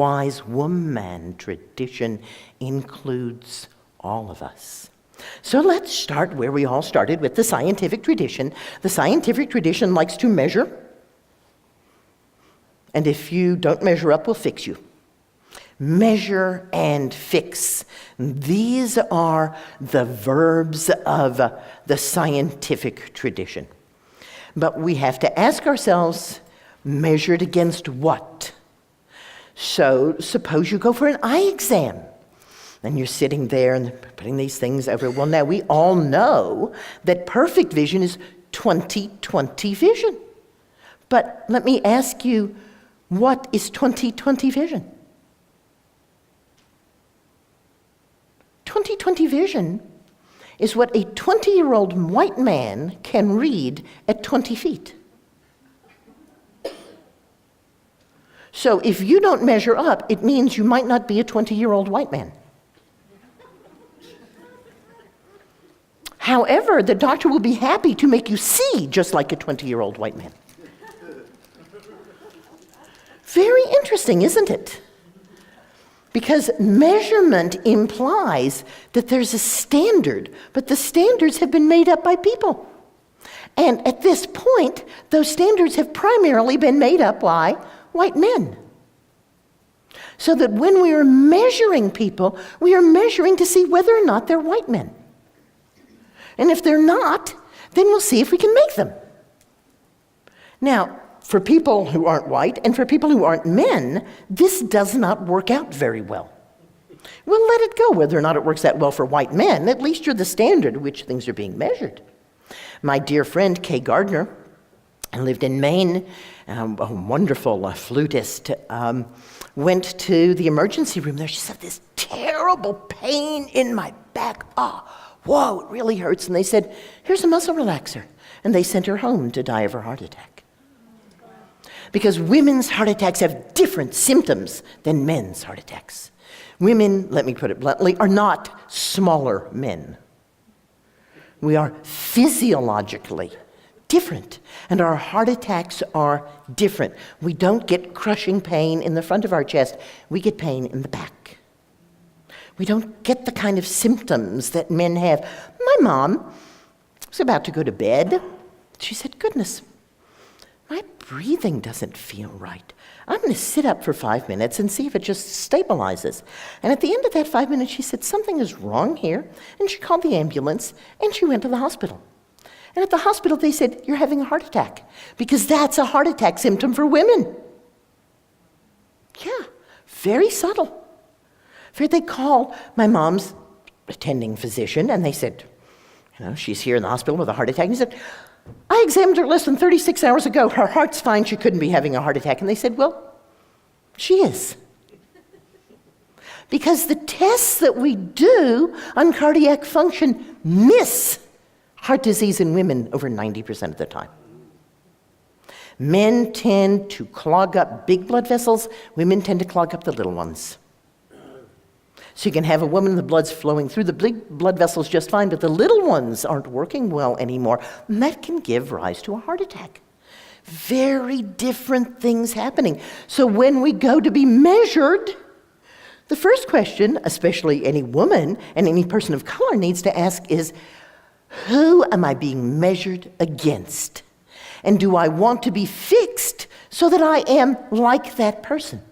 wise woman tradition includes all of us. So let's start where we all started, with the scientific tradition. The scientific tradition likes to measure, and if you don't measure up, we'll fix you. Measure and fix. These are the verbs of the scientific tradition. But we have to ask ourselves, measured against what? So suppose you go for an eye exam, and you're sitting there and putting these things over. Well, now we all know that perfect vision is 20/20 vision. But let me ask you, what is 20/20 vision? 20/20 vision is what a 20-year-old white man can read at 20 feet. So if you don't measure up, it means you might not be a 20-year-old white man. However, the doctor will be happy to make you see just like a 20-year-old white man. Very interesting, isn't it? Because measurement implies that there's a standard, but the standards have been made up by people. And at this point, those standards have primarily been made up by white men. So that when we are measuring people, we are measuring to see whether or not they're white men. And if they're not, then we'll see if we can make them. Now, for people who aren't white and for people who aren't men, this does not work out very well. We'll let it go whether or not it works out well for white men. At least you're the standard at which things are being measured. My dear friend, Kay Gardner, lived in Maine, a wonderful flutist, went to the emergency room there. She said, this terrible pain in my back. Whoa, it really hurts. And they said, here's a muscle relaxer. And they sent her home to die of her heart attack. Because women's heart attacks have different symptoms than men's heart attacks. Women, let me put it bluntly, are not smaller men. We are physiologically different, and our heart attacks are different. We don't get crushing pain in the front of our chest, we get pain in the back. We don't get the kind of symptoms that men have. My mom was about to go to bed. She said, goodness, my breathing doesn't feel right. I'm going to sit up for 5 minutes and see if it just stabilizes. And at the end of that 5 minutes, she said, something is wrong here. And she called the ambulance, and she went to the hospital. And at the hospital, they said, you're having a heart attack, because that's a heart attack symptom for women. Yeah, very subtle. They called my mom's attending physician, and they said, she's here in the hospital with a heart attack. And he said, I examined her less than 36 hours ago. Her heart's fine. She couldn't be having a heart attack. And they said, well, she is. Because the tests that we do on cardiac function miss heart disease in women over 90% of the time. Men tend to clog up big blood vessels. Women tend to clog up the little ones. So you can have a woman, the blood's flowing through the big blood vessels just fine, but the little ones aren't working well anymore. And that can give rise to a heart attack. Very different things happening. So when we go to be measured, the first question, especially any woman and any person of color needs to ask is, who am I being measured against? And do I want to be fixed so that I am like that person?